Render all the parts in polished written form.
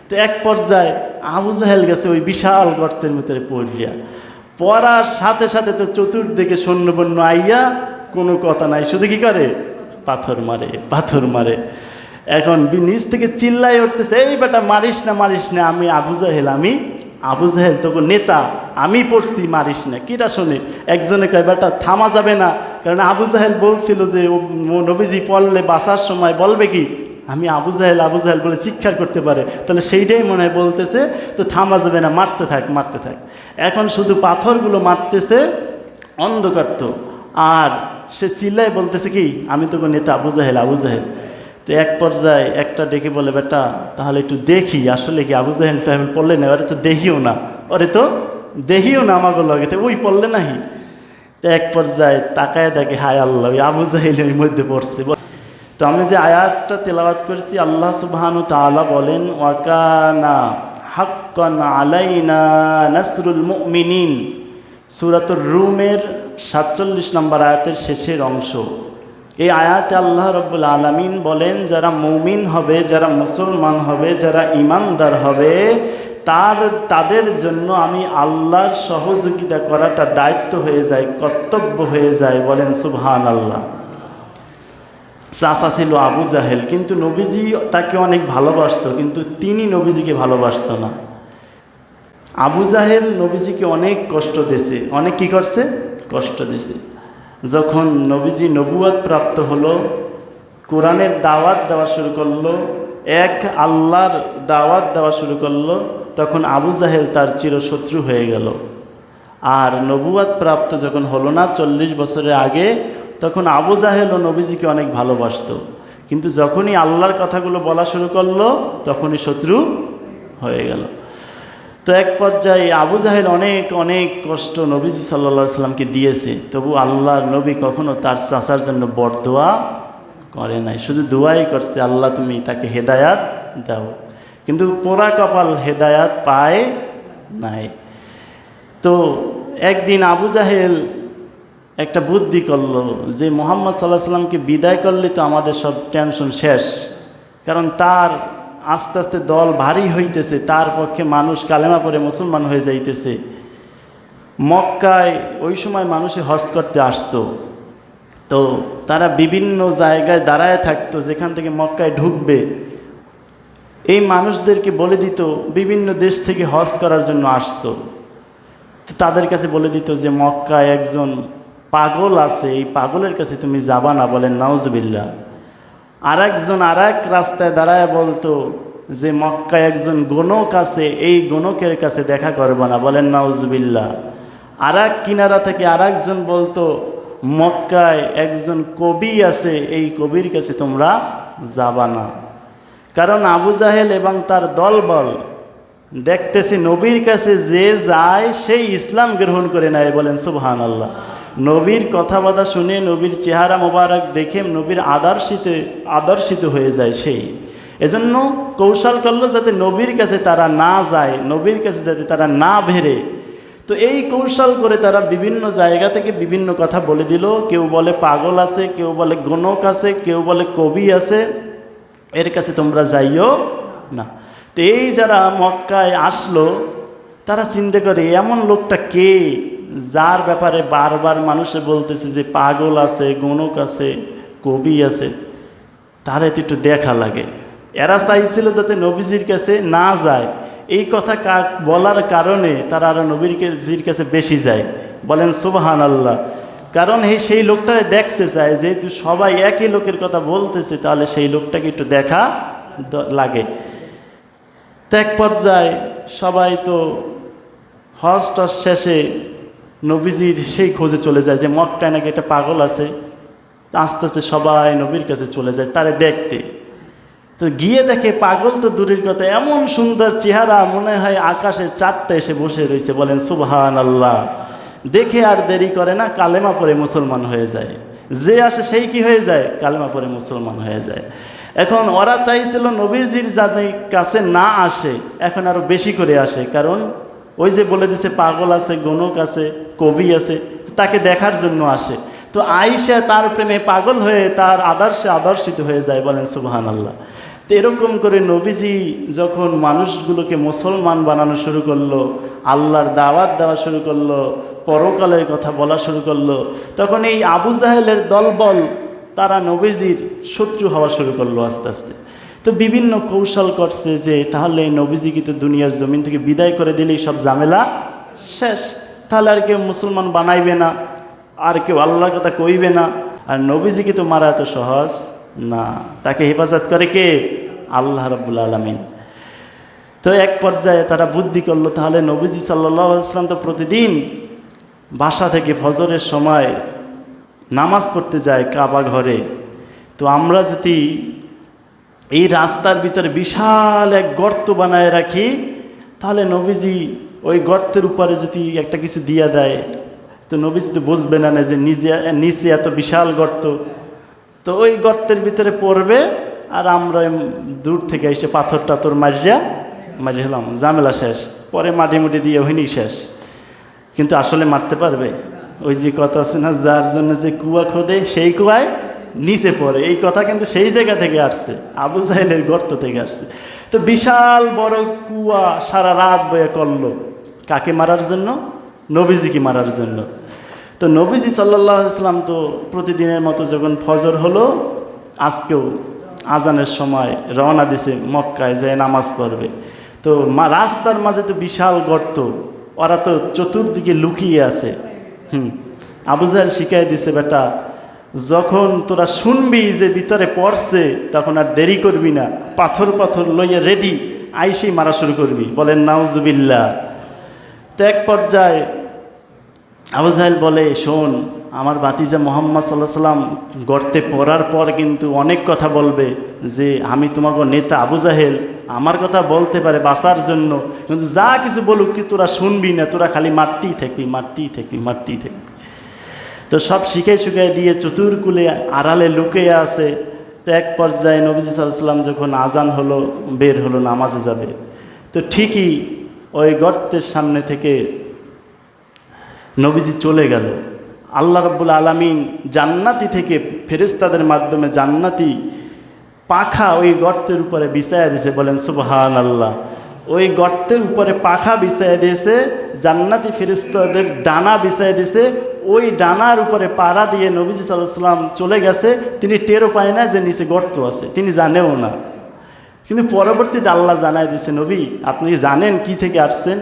তো এক পর্যায়ে আবু জাহেল গেছে ওই বিশাল গর্তের ভিতরে পড়ার সাথে সাথে তো চতুর্দিকে সৈন্যবন্য আইয়া কোনো কথা নাই, শুধু কি করে পাথর মারে। এখন নিচ থেকে চিল্লাই উঠতেছে, এই বেটা মারিস না, আমি আবু জাহেল তোকে নেতা, আমি পড়ছি, মারিস না। কিটা শোনে একজনে কয় বেটা থামা যাবে না, কারণ আবু জাহেল বলছিল যে নবীজি পড়লে বাঁচার সময় বলবে কি আমি আবু জাহেল বলে চিৎকার করতে পারে, তাহলে সেইটাই মনে হয় বলতেছে, তো থামা যাবে না, মারতে থাক। এখন শুধু পাথরগুলো মারতেছে, অন্ধকার তো, আর সে চিল্লায় বলতেছে কি আমি তোকে নেতা আবু জাহেল। তো এক পর্যায়ে একটা ডেকে বলে বেটা তাহলে একটু দেখি আসলে কি আবু জাহেল টাহেল পড়লে না, ওরে তো দেখিও না আমাকে লগে, তো ওই পড়লে নাহি। তো এক পর্যায়ে তাকায় দেখে হায় আল্লাহ ওই আবু জাহেল ওই মধ্যে পড়ছে। তো আমি যে আয়াতটা তেলাওয়াত করেছি, আল্লাহ সুবহানাহু ওয়া তাআলা বলেন ওয়াকানা হাক্কান আলাইনা নাসরুল মুমিনিন, সূরাতুর রুমের 47 নম্বর আয়াতের শেষের অংশ। এই আয়াতে আল্লাহ রাব্বুল আলামিন বলেন যারা মুমিন হবে, যারা মুসলমান হবে, যারা ঈমানদার হবে, তাদের জন্য আমি আল্লাহর সহযোগিতা করাটা দায়িত্ব হয়ে যায়, কর্তব্য হয়ে যায়। বলেন সুবহানাল্লাহ। চাচা ছিল আবু জাহেল, কিন্তু নবীজি তাকে অনেক ভালোবাসতো, কিন্তু তিনি নবীজিকে ভালোবাসতো না। আবু জাহেল নবীজিকে অনেক কষ্ট দিয়েছে, অনেক কি করছে, কষ্ট দিয়েছে। যখন নবীজি নবুয়ত প্রাপ্ত হলো, কোরআনের দাওয়াত দেওয়া শুরু করলো, এক আল্লাহর দাওয়াত দেওয়া শুরু করলো, তখন আবু জাহেল তার চিরশত্রু হয়ে গেল। আর নবুয়ত প্রাপ্ত যখন হলো না 40 বছরের আগে, তখন আবু জাহেল ও নবীজিকে অনেক ভালোবাসতো, কিন্তু যখনই আল্লাহর কথাগুলো বলা শুরু করলো তখনই শত্রু হয়ে গেল। তো এক পর্যায়ে আবু জাহেল অনেক কষ্ট নবীজি সাল্লাল্লাহু আলাইহি সাল্লামকে দিয়েছে, তবু আল্লাহর নবী কখনো তার চাচার জন্য বরদোয়া করে নাই, শুধু দোয়াই করছে আল্লাহ তুমি তাকে হেদায়াত দাও, কিন্তু পোড়া কপাল হেদায়াত পায় নাই। তো একদিন আবু জাহেল একটা বুদ্ধি করলো যে মুহাম্মদ সাল্লাল্লাহু আলাইহি সাল্লামকে বিদায় করলে তো আমাদের সব টেনশন শেষ, কারণ তার আস্তে আস্তে দল ভারী হইতেছে, তার পক্ষে মানুষ কালেমা পড়ে মুসলমান হয়ে যাইতেছে। মক্কায় ওই সময় মানুষে হজ করতে আসতো, তো তারা বিভিন্ন জায়গায় দাঁড়ায় থাকতো, যেখান থেকে মক্কায় ঢুকবে এই মানুষদেরকে বলে দিত বিভিন্ন দেশ থেকে হজ করার জন্য আসতো, তো তাদের কাছে বলে দিত যে মক্কায় একজন পাগল আছে, এই পাগলের কাছে তুমি যাবা না। বলেন নাউজুবিল্লাহ। আর একজন আর এক রাস্তায় দাঁড়ায় বলতো যে মক্কায় একজন গণক আছে, এই গণকের কাছে দেখা করবা না। বলেন নাউজুবিল্লাহ। আর এক কিনারা থেকে আর একজন বলতো মক্কায় একজন কবি আছে, এই কবির কাছে তোমরা যাবা না। কারণ আবু জাহেল এবং তার দলবল দেখতেছে নবীর কাছে যে যায় সেই ইসলাম গ্রহণ করে নেয়। বলেন সুবহানাল্লাহ। নবীর কথাবার্তা শুনে, নবীর চেহারা মোবারক দেখে নবীর আদর্শিত হয়ে যায় সেই। এজন্য কৌশল করলো যাতে নবীর কাছে তারা না যায়, নবীর কাছে যাতে তারা না ভেরে। তো এই কৌশল করে তারা বিভিন্ন জায়গা থেকে বিভিন্ন কথা বলে দিল। কেউ বলে পাগল আছে, কেউ বলে গণক আছে, কেউ বলে কবি আছে, এর কাছে তোমরা যাইও না। তো এই যারা মক্কায় আসলো তারা চিন্তা করে এমন লোকটা কে যার ব্যাপারে বারবার মানুষে বলতেছে যে পাগল আছে, গণক আছে, কবি আছে, তার একটু দেখা লাগে। এরা চাইছিল যাতে নবীজির কাছে না যায়, এই কথা বলার কারণে তারা আরো নবীজির কাছে বেশি যায়। বলেন সুবহানাল্লাহ। কারণ সেই লোকটারে দেখতে চায়, যেহেতু সবাই একই লোকের কথা বলতেছে, তাহলে সেই লোকটাকে একটু দেখা লাগে। তো এক পর্যায়ে সবাই তো হজ টজ শেষে নবীজির সেই খোঁজে চলে যায় যে মক্কায় নাকি একটা পাগল আছে। আস্তে আস্তে সবাই নবীর কাছে চলে যায় তারে দেখতে। তো গিয়ে দেখে পাগল তো দূরের কথা, এমন সুন্দর চেহারা, মনে হয় আকাশের চাঁদটা এসে বসে রয়েছে। বলেন সুবহানাল্লাহ। দেখে আর দেরি করে না, কালেমা পড়ে মুসলমান হয়ে যায়। যে আসে সেই কি হয়ে যায়, কালেমা পড়ে মুসলমান হয়ে যায়। এখন ওরা চাইছিল নবীজির যাদের কাছে না আসে, এখন আরো বেশি করে আসে, কারণ ওই যে বলে দিছে পাগল আছে, গণক আছে, কবি আছে, তাকে দেখার জন্য আসে। তো আয়েশা তার প্রেমে পাগল হয়ে তার আদর্শে আদর্শিত হয়ে যায়। বলেন সুবহানাল্লাহ। তো এরকম করে নবীজি যখন মানুষগুলোকে মুসলমান বানানো শুরু করলো, আল্লাহর দাওয়াত দেওয়া শুরু করলো, পরকালের কথা বলা শুরু করলো, তখন এই আবু জাহেলের দলবল তারা নবীজির শত্রু হওয়া শুরু করলো আস্তে আস্তে। তো বিভিন্ন কৌশল করছে যে তাহলে নবীজিকে তো দুনিয়ার জমিন থেকে বিদায় করে দিলেই সব ঝামেলা শেষ, তাহলে আর কেউ মুসলমান বানাইবে না, আর কেউ আল্লাহর কথা কইবে না। আর নবীজিকে তো মারা এত সহজ না, তাকে হেফাজত করে কে? আল্লাহ রাব্বুল আলামিন। তো এক পর্যায়ে তারা বুদ্ধি করলো, তাহলে নবীজি সাল্লাল্লাহু আলাইহি ওয়াসাল্লাম তো প্রতিদিন বাসা থেকে ফজরের সময় নামাজ পড়তে যায় কাবা ঘরে, তো আমরা যদি এই রাস্তার ভিতরে বিশাল এক গর্ত বানায় রাখি, তাহলে নবীজি ওই গর্তের উপরে যদি একটা কিছু দিয়া দেয়, তো নবীজি তো বুঝবে না যে নিচে এত বিশাল গর্ত, তো ওই গর্তের ভিতরে পড়বে, আর আমরা দূর থেকে এসে পাথর টাথর মারিলাম, ঝামেলা শেষ। পরে মাটি মুটি দিয়ে ওইনি শেষ। কিন্তু আসলে মারতে পারবে? ওই যে কথা আছে না, যার জন্য যে কুয়া খোদে সেই কুয়ায় নিচে পড়ে, এই কথা কিন্তু সেই জায়গা থেকে আসছে, আবু জাহেলের গর্ত থেকে আসছে। তো বিশাল বড় কুয়া সারা রাত বয়ে করলো, কাকে মারার জন্য? নবীজিকে মারার জন্য। তো নবীজি সাল্লাল্লাহু আলাইহি ওয়াসাল্লাম তো প্রতিদিনের মতো যখন ফজর হলো, আজকেও আজানের সময় রওনা দিছে মক্কায় যায় নামাজ পড়বে। তো রাস্তার মাঝে তো বিশাল গর্ত, ওরা তো চতুর্দিকে লুকিয়ে আছে। আবু জাহেল শিখাই দিছে, বেটা যখন তোরা শুনবি যে ভিতরে পড়ছে, তখন আর দেরি করবি না, পাথর পাথর লইয়া রেডি, আইসেই মারা শুরু করবি। বলেন নাউজুবিল্লাহ। তো এক পর্যায়ে আবু জাহেল বলে, শোন, আমার ভাতিজা মুহাম্মদ সাল্লাল্লাহু আলাইহি ওয়াসাল্লাম গর্তে পড়ার পর কিন্তু অনেক কথা বলবে, যে আমি তোমাকে নেতা আবু জাহেল, আমার কথা বলতে পারে বাঁচার জন্য, কিন্তু যা কিছু বলুক কি তোরা শুনবি না, তোরা খালি মারতেই থাকবি, মারতেই থাকবি, মারতেই থাকবি। তো সব শিখাই শুকাই দিয়ে চতুর্কুলে আড়ালে লুকিয়ে আছে। তো এক পর্যায়ে নবীজি সাল্লাল্লাহু আলাইহি ওয়াসাল্লাম যখন আজান হলো, বের হলো নামাজে যাবে, তো ঠিকই ওই গর্তের সামনে থেকে নবীজি চলে গেল। আল্লাহ রাব্বুল আলামিন জান্নাতি থেকে ফেরেশতাদের মাধ্যমে জান্নাতি পাখা ওই গর্তের উপরে বিছায়া দিয়েছে। বলেন সুবহানাল্লাহ। ওই গর্তের উপরে পাখা বিছায়া দিয়েছে, জান্নাতি ফেরেশতাদের ডানা বিছায়া দিয়েছে। ওই ডানার উপরে পাড়া দিয়ে নবীজি সাল্লাল্লাহু আলাইহি ওয়াসাল্লাম চলে গেছে। তিনি টেরও পায় না যে নিচে গর্ত আছে, তিনি জানেও না। কিন্তু পরবর্তীতে আল্লাহ জানায় দিয়েছে, নবী আপনি জানেন কি থেকে আসছেন?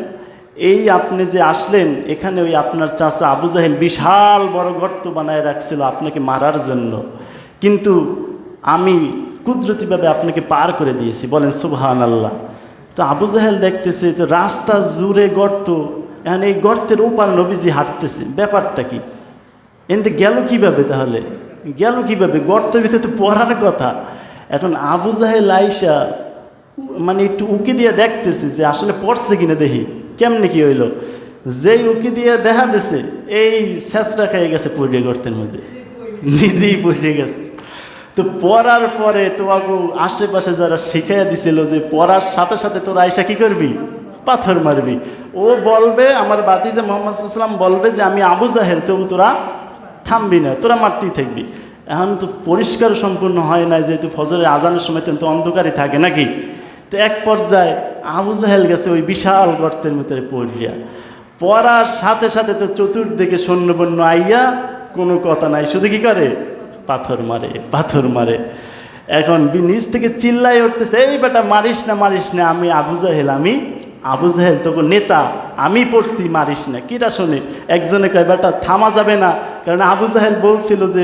এই আপনি যে আসলেন, এখানে ওই আপনার চাচা আবু জাহেল বিশাল বড় গর্ত বানায় রাখছিল আপনাকে মারার জন্য, কিন্তু আমি কুদরতিভাবে আপনাকে পার করে দিয়েছি। বলেন সুবহানাল্লাহ। তো আবু জাহেল দেখতেছে তো রাস্তা জুড়ে গর্ত, এখন এই গর্তের ওপার নবীজি হাঁটতেছে, ব্যাপারটা কি? এতে গেল কিভাবে? তাহলে গেল কিভাবে? গর্তের ভিতরে তো পড়ার কথা। এখন আবু জাহেল আইসা মানে একটু উকি দিয়ে দেখতেছে যে আসলে পড়ছে কিনা, দেখি কেমনে কি হইল। যেই উকি দিয়ে দেখা দিছে, এই ছেঁচড়া খেয়ে গেছে পড়ে গর্তের মধ্যে, নিজেই পড়ে গেছে। তো পড়ার পরে তোমাকে আশেপাশে যারা শিখাইয়া দিছিল যে পড়ার সাথে সাথে তোরা আইসা কি করবি? পাথর মারবি। ও বলবে, আমার ভাতিজা মুহাম্মদ সাল্লাল্লাহু আলাইহি ওয়াসাল্লাম বলবে যে আমি আবু জাহেল, তবু তোরা থামবি না, তোরা মারতেই থাকবি। এখন তো পরিষ্কার সম্পূর্ণ হয় না, যেহেতু ফজরের আজানের সময় তো অন্ধকারই থাকে নাকি। তো এক পর্যায়ে আবু জাহেল গেছে ওই বিশাল গর্তের ভিতরে পড়ার সাথে সাথে তো চতুর্দিকে সৈন্যবন্য আইয়া কোনো কথা নাই, শুধু কি করে? পাথর মারে, পাথর মারে। এখন নিচ থেকে চিল্লাই উঠতেছে, এই বেটা মারিস না, মারিস না, আমি আবু জাহেল, আমি আবু জাহেল, তোকে নেতা, আমি পড়ছি, মারিস না। কিটা শোনে? একজনে কয়, বেটা থামা যাবে না, কারণ আবু জাহেল বলছিল যে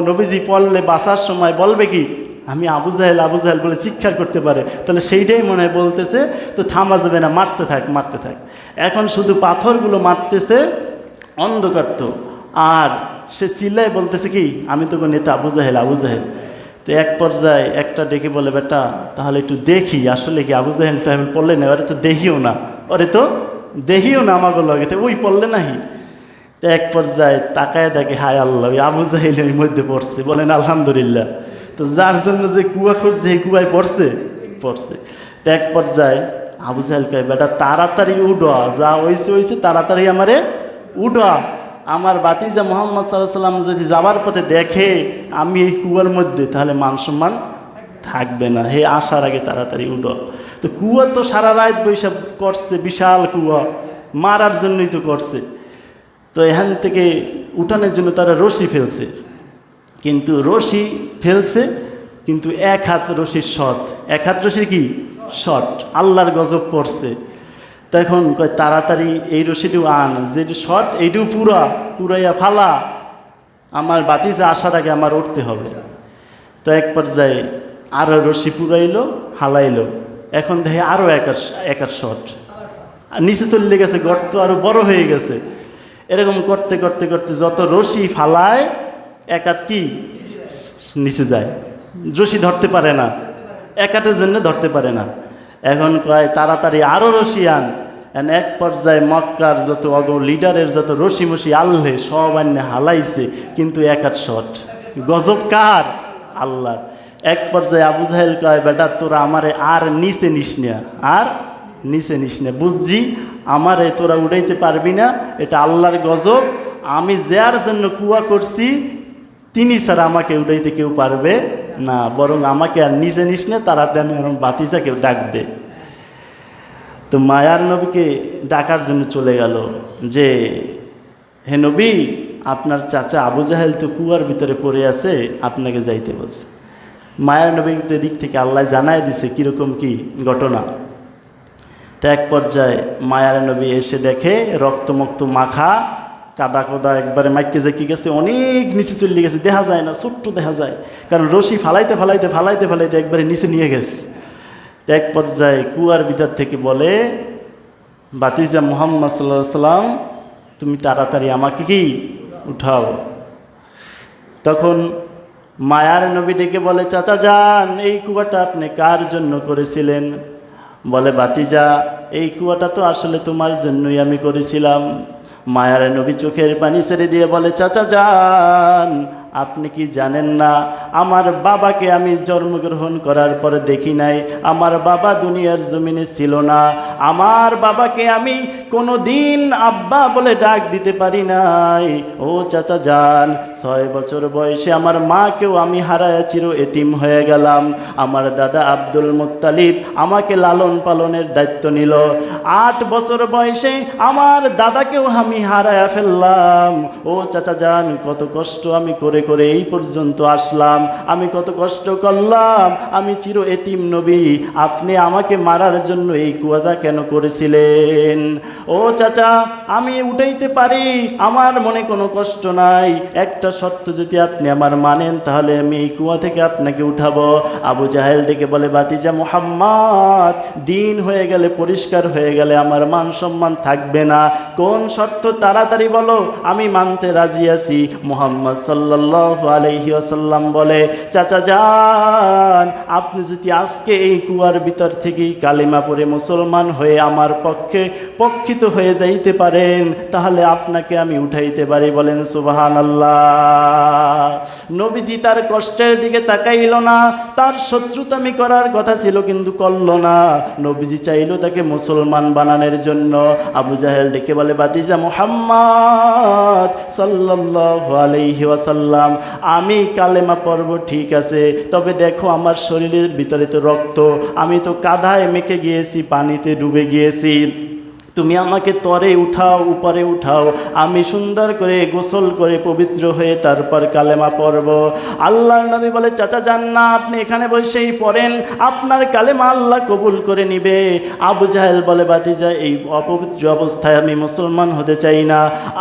নবীজি পড়লে বাঁচার সময় বলবে কি আমি আবু জাহেল, আবু জাহেল বলে চিৎকার করতে পারে, তাহলে সেইটাই মনে হয় বলতেছে। তো থামা যাবে না, মারতে থাক, মারতে থাক। এখন শুধু পাথরগুলো মারতেছে, অন্ধকার তো, আর সে চিল্লাই বলতেছে কি আমি তোকে নেতা আবু জাহেল, আবু জাহেল। তো এক পর্যায়ে একটা ডেকে বলে, বেটা তাহলে একটু দেখি আসলে কি আবু জাহেল টাহেল পড়লে না, ওরে তো দেখিও না, ওরে তো দেখিও না আমাকে লাগে, তো ওই পড়লে নাহি। তো এক পর্যায়ে তাকায় দেখে, হায় আল্লাহ, ওই আবু জাহেল ওই মধ্যে পড়ছে। বলেন আলহামদুলিল্লাহ। তো যার জন্য যে কুয়া খুঁজছে এই কুয়ায় পড়ছে। তো এক পর্যায়ে আবু জাহেল কয়, বেটা তাড়াতাড়ি উঠা, যা হয়েছে তাড়াতাড়ি আমারে উঠা। আমার ভাতিজা মুহাম্মদ সাল্লাল্লাহু আলাইহি ওয়াসাল্লাম যদি যাবার পথে দেখে আমি এই কুয়ার মধ্যে, তাহলে মান সম্মান থাকবে না, হে আসার আগে তাড়াতাড়ি উঠো। তো কুয়া তো সারা রাত বৈশাখ করছে, বিশাল কুয়া, মারার জন্যই তো করছে। তো এখান থেকে উঠানোর জন্য তারা রশি ফেলছে, কিন্তু রশি ফেলছে কিন্তু এক হাত রশির শর্ট, এক হাত রশির কি শর্ট, আল্লাহর গজব পড়ছে। তখন কয় তাড়াতাড়ি এই রশিটিও আন, যে শর্ট এইটিও পুরাইয়া ফালা, আমার বাতিজা আসার আগে আমার উঠতে হবে। তো এক পর্যায়ে আরও রশি পুরাইলো, হালাইলো, এখন দেখে আরও এক হাত শর্ট, নিচে চলে গেছে, গর্ত আরও বড় হয়ে গেছে। এরকম করতে করতে করতে যত রশি ফালায় এক হাত কি নিচে যায়, রশি ধরতে পারে না, এক হাতের জন্য ধরতে পারে না। এখন কয় তাড়াতাড়ি আরও রশি আন। এক পর্যায়ে মক্কার যত লিডারের যত রশি মশি আল্লে সব আন্নে হালাইছে, কিন্তু এক হাত শর্ট। গজব কার? আল্লাহ। এক পর্যায়ে আবু জাহেল কয় বেটা তোরা আমারে আর নিচে নিস না, আর নিচে নিস না, বুঝছি আমারে তোরা উড়াইতে পারবি না, এটা আল্লাহর গজব, আমি যার জন্য কুয়া করছি তিনি ছাড়া আমাকে উড়াইতে কেউ পারবে না, বরং আমাকে আর নিচে নিস না, তাড়াতাড়ি আমি বাতিজা কেউ ডাক দে। তো মায়ার নবীকে ডাকার জন্য চলে গেল যে হে নবী, আপনার চাচা আবু জাহেল তো কুয়ার ভিতরে পড়ে আছে, আপনাকে যাইতে বলছে। মায়ার নবীদের দিক থেকে আল্লাহ জানায় দিছে কীরকম কি ঘটনা। তো এক পর্যায়ে মায়ার নবী এসে দেখে রক্তমুক্ত মাখা, কাদা কোদা একবারে মাইকে জাকি গেছে, অনেক নিচে চলে গেছে, দেখা যায় না, ছোট্ট দেখা যায়, কারণ রশি ফালাইতে ফালাইতে ফালাইতে ফালাইতে একবারে নিচে নিয়ে গেছে। এক পর্যায়ে কুয়ার ভিতর থেকে বলে বাতিজা মুহাম্মদ সাল্লাল্লাহু আলাইহি সাল্লাম, তুমি তাড়াতাড়ি আমাকে কি উঠাও। তখন মায়ার নবী ডেকে বলে চাচা যান, এই কুয়াটা আপনি কার জন্য করেছিলেন? বলে বাতিজা এই কুয়াটা তো আসলে তোমার জন্যই আমি করেছিলাম। মায়ার নবী চোখের পানি ছেড়ে দিয়ে বলে চাচা যান, আপনি কি জানেন না আমার বাবাকে আমি জন্মগ্রহণ করার পরে দেখি নাই, আমার বাবা দুনিয়ার জমিনে ছিল না, আমার বাবাকে আমি কোনো দিন আব্বা বলে ডাক দিতে পারি নাই। ও চাচা যান, 6 বছর বয়সে আমার মাকেও আমি হারায়া চির এতিম হয়ে গেলাম, আমার দাদা আব্দুল মুত্তালিব আমাকে লালন পালনের দায়িত্ব নিল, 8 বছর বয়সে আমার দাদাকেও আমি হারায়া ফেললাম। ও চাচা যান, কত কষ্ট আমি করে করে এই পর্যন্ত আসলাম, আমি কত কষ্ট করলাম, আমি চির এতিম নবী, আপনি আমাকে মারার জন্য এই কুয়াদা কেন করেছিলেন? ও চাচা আমি উঠাইতে পারি, আমার মনে কোনো কষ্ট নাই, একটা শর্ত যদি আপনি আমার মানেন তাহলে আমি এই কুয়া থেকে আপনাকে উঠাবো। আবু জাহেল ডেকে বলে বাতিজা মুহাম্মদ, দিন হয়ে গেলে পরিষ্কার হয়ে গেলে আমার মান সম্মান থাকবে না, কোন শর্ত তাড়াতাড়ি বলো, আমি মানতে রাজি আছি। মুহাম্মদ সাল্লাল্লাহু আলাইহি ওয়াসাল্লাম বলে চাচা যান, আপনি যদি আজকে এই কুয়ার ভিতর থেকেই কালিমা পড়ে মুসলমান হয়ে আমার পক্ষে পক্ষিত হয়ে যাইতে পারেন তাহলে আপনাকে আমি উঠাইতে পারি। বলেন সুবহানাল্লাহ। নবীজি তার কষ্টের দিকে তাকাইল না, তার শত্রুতামি করার কথা ছিল কিন্তু করল না, নবীজি চাইল তাকে মুসলমান বানানোর জন্য। আবু জাহেল ডেকে বলে বাতিজা মুহাম্মদ সাল্লাল্লাহু আলাইহি ওয়াসাল্লাম, আমি কালেমা পড়ব ঠিক আছে, তবে দেখো আমার শরীরের ভিতরে তো রক্ত, আমি তো কাদায় মেখে গিয়েছি, পানিতে ডুবে গিয়েছি, তুমি আমাকে তরে উঠাও, উপরে উঠাও, আমি সুন্দর করে গোসল করে পবিত্র হয়ে তারপর কালেমা পড়ব। আল্লাহর নবী বলে চাচা যান না, আপনি এখানে বসেই পড়েন, আপনার কালেমা আল্লাহ কবুল করে নিবে। আবু জাহেল বলে বাতিজা এই অপবিত্র অবস্থায় আমি মুসলমান হতে চাই না,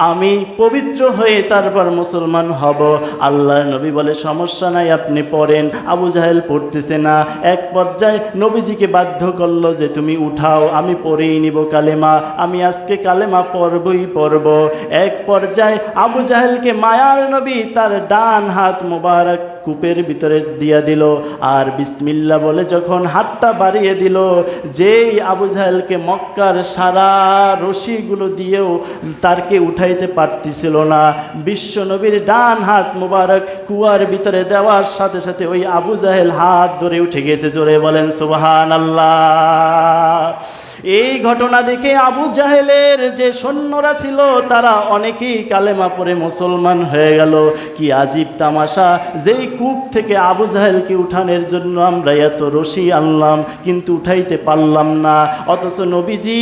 আমি পবিত্র হয়ে তারপর মুসলমান হব। আল্লাহর নবী বলে সমস্যা নাই, আপনি পড়েন। আবু জাহেল পড়তেছে না, এক পর্যায়ে নবীজিকে বাধ্য করলো যে তুমি উঠাও, আমি পড়েই নিব কালেমা, আমি আজকে কালেমা পড়বই পড়ব। এক পর্যায়ে আবু জাহেলকে মায়ার নবী তার ডান হাত মোবারক কূপের ভিতরে দিয়া দিল, আর বিসমিল্লাহ বলে যখন হাতটা বাড়িয়ে দিল, যেই আবু জাহেলকে মক্কার সারা রশিগুলো দিয়েও তারকে উঠাইতে পারতেছিল না, বিশ্ব নবীর ডান হাত মোবারক কুয়ার ভিতরে দেওয়ার সাথে সাথে ওই আবু জাহেল হাত ধরে উঠে গেছে। জোরে বলেন সুবহানাল্লাহ। এই ঘটনা দেখে আবু জাহেলের যে সৈন্যরা ছিল তারা অনেকেই কালেমা পড়ে মুসলমান হয়ে গেল। কি আজীব তামাশা, যেই কূপ থেকে আবু জাহেলকে উঠানোর জন্য আমরা এত রশি আনলাম, কিন্তু উঠাইতে পারলাম না। অথচ নবীজি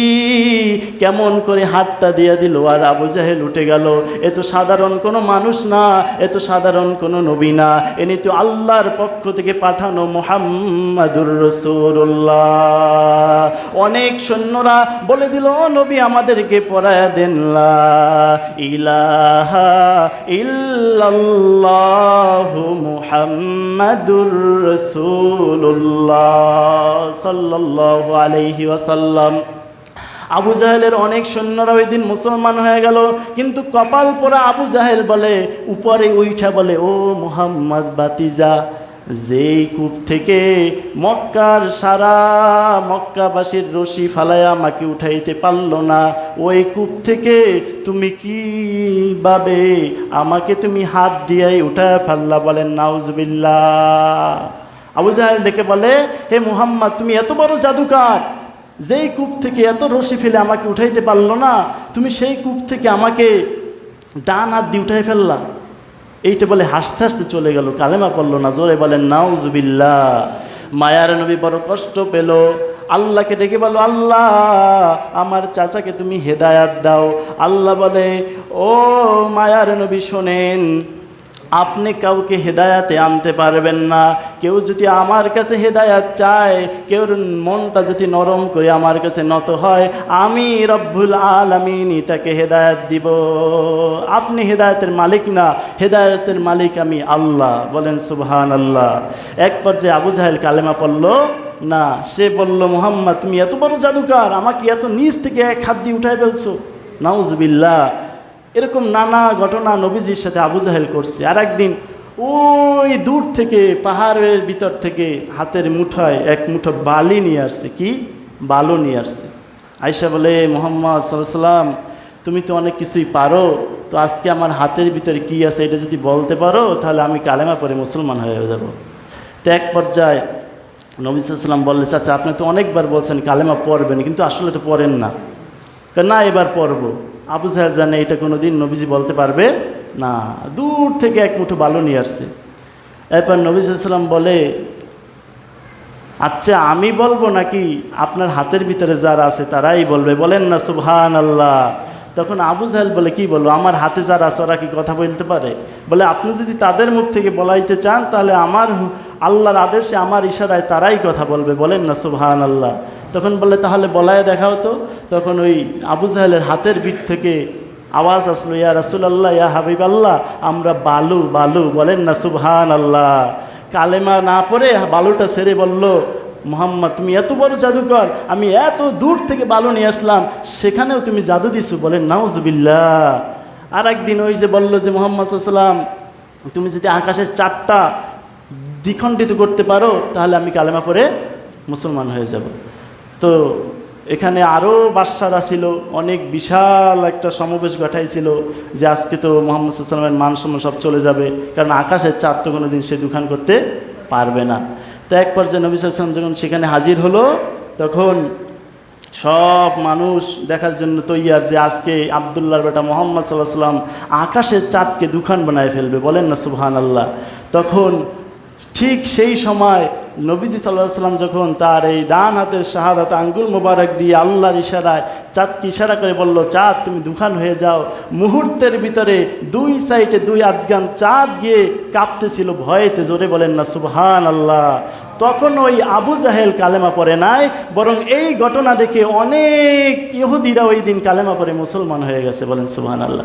কেমন করে হাতটা দিয়ে দিল আর আবু জাহেল উঠে গেল। এ তো সাধারণ কোনো মানুষ না, এ তো সাধারণ কোনো নবী না, এনি তো আল্লাহর পক্ষ থেকে পাঠানো মুহাম্মাদুর রাসূলুল্লাহ। অনেক সৈন্যরা বলে দিল, ও নবী আমাদেরকে পড়ায়া দেন লা ইলাহা ইল্লাল্লাহু মুহাম্মাদুর রাসূলুল্লাহ সাল্লাল্লাহু আলাইহি ওয়াসাল্লাম। আবু জাহেলের অনেক সৈন্যরা ওই দিন মুসলমান হয়ে গেল, কিন্তু কপাল পোড়া আবু জাহেল বলে, উপরে উইঠা বলে, ও মুহাম্মদ বাতিজা, যেই কূপ থেকে মক্কার সারা মক্কাবাসীর রশি ফালায়া আমাকে উঠাইতে পারল না, ওই কূপ থেকে তুমি কিভাবে আমাকে তুমি হাত দিয়াই উঠায় ফেললা? বলেন নাউজুবিল্লাহ। আবু জাহেল দেখে বলে, হে মুহাম্মদ, তুমি এত বড় জাদুকার, যেই কূপ থেকে এত রশি ফেলে আমাকে উঠাইতে পারলো না, তুমি সেই কূপ থেকে আমাকে ডান হাত দিয়ে উঠাই ফেললা। এইটা বলে হাসতে হাসতে চলে গেল, কালেমা পড়ল না। জোরে বলেন নাউজুবিল্লাহ। মায়ার নবী বড় কষ্ট পেল, আল্লাহকে ডেকে বলো, আল্লাহ আমার চাচাকে তুমি হেদায়াত দাও। আল্লাহ বলে, ও মায়ার নবী শোনেন, আপনি কাউকে হেদায়াতে আনতে পারবেন না। কেউ যদি আমার কাছে হেদায়াত চায়, কেউ মনটা যদি নরম করে আমার কাছে নত হয়, আমি রব্বুল আলামিনই তাকে হেদায়াত দিব। আপনি হেদায়াতের মালিক না, হেদায়াতের মালিক আমি আল্লাহ। বলেন সুবহানাল্লাহ। এক পর্যায়ে আবু জাহেল কালেমা পড়ল না, সে বলল, মুহাম্মদ তুমি এত বড় জাদুকার, আমাকে এত নিচ থেকে এক হাত দিয়ে উঠাই ফেলছো। নাউজুবিল্লাহ। এরকম নানা ঘটনা নবীজির সাথে আবু জাহেল করছে। আর একদিন ওই দূর থেকে পাহাড়ের ভিতর থেকে হাতের মুঠায় এক মুঠো বালি নিয়ে আসছে। কি বালু নিয়ে আসছে। আয়েশা বলে, মুহাম্মদ সাল্লাল্লাহু আলাইহি ওয়াসাল্লাম, তুমি তো অনেক কিছুই পারো, তো আজকে আমার হাতের ভিতরে কি আছে এটা যদি বলতে পারো তাহলে আমি কালেমা পড়ে মুসলমান হয়ে যাব। তো এক পর্যায়ে নবী সাল্লাল্লাহু আলাইহি ওয়াসাল্লাম বললে, চাচা আপনি তো অনেকবার বলছেন কালেমা পড়বেন, কিন্তু আসলে তো পড়েন না। না এবার পড়ব। আবু জাহেল জানে এটা কোনো দিন নবীজি বলতে পারবে না। দূর থেকে এক মুঠো বালু নিয়ে আসছে। এরপর নবী সাল্লাল্লাহু আলাইহি ওয়াসাল্লাম বলে, আচ্ছা আমি বলবো নাকি আপনার হাতের ভিতরে যারা আছে তারাই বলবে? বলেন না সুবহানাল্লাহ। তখন আবু জাহেল বলে, কি বলবো, আমার হাতে যারা আছে ওরা কি কথা বলতে পারে? বলে, আপনি যদি তাদের মুখ থেকে বলাইতে চান তাহলে আমার আল্লাহর আদেশে আমার ইশারায় তারাই কথা বলবে। বলেন না সুবহানাল্লাহ। তখন বলে, তাহলে বলায় দেখাও তো। তখন ওই আবু জাহেলের হাতের ভিত থেকে আওয়াজ আসলো, ইয়া রাসূলুল্লাহ, ইয়া হাবিবাল্লাহ, আমরা বালু বালু। বলেন না সুবহানাল্লাহ। কালেমা না পড়ে বালুটা ছেড়ে বলল, মুহাম্মদ তুমি এত বড় জাদুকর, আমি এত দূর থেকে বালু নিয়ে আসলাম, সেখানেও তুমি জাদু দিছো। বলেন নাউজুবিল্লাহ। আর একদিন ওই যে বলল যে, মুহাম্মদ সাল্লাল্লাহু আলাইহি ওয়াসাল্লাম তুমি যদি আকাশের চারটা দ্বিখণ্ডিত করতে পারো তাহলে আমি কালেমা পড়ে মুসলমান হয়ে যাব। তো এখানে আরও বাদশারা ছিল, অনেক বিশাল একটা সমাবেশ ঘটাইছিল যে আজকে তো মুহাম্মদ সাল্লাল্লাহু আলাইহি ওয়াসাল্লামের মান সম্মান সব চলে যাবে, কারণ আকাশের চাঁদ তো কোনো দিন সে দুখান করতে পারবে না। তো এক পর্যায়ে নবী সাল্লাল্লাহু আলাইহি ওয়াসাল্লাম যখন সেখানে হাজির হলো, তখন সব মানুষ দেখার জন্য তৈয়ার যে আজকে আবদুল্লাহর বেটা মুহাম্মদ সাল্লাল্লাহু আলাইহি ওয়াসাল্লাম আকাশের চাঁদকে দুখান বানায় ফেলবে। বলেন না সুবহানাল্লাহ। তখন ঠিক সেই সময় নবীজি সাল্লাল্লাহু আলাইহি ওয়াসাল্লাম যখন তার এই ডান হাতের শাহাদাত আঙ্গুল মোবারক দিয়ে আল্লাহর ইশারায় চাঁদকে ইশারা করে বলল, চাঁদ তুমি দুখান হয়ে যাও। মুহূর্তের ভিতরে দুই সাইডে দুই আধগান চাঁদ গিয়ে কাঁপতেছিল ভয়েতে। জোরে বলেন না সুবহানাল্লাহ। তখন ওই আবু জাহেল কালেমা পড়ে নাই, বরং এই ঘটনা দেখে অনেক ইহুদিরা ওই দিন কালেমা পড়ে মুসলমান হয়ে গেছে। বলেন সুবহানাল্লাহ।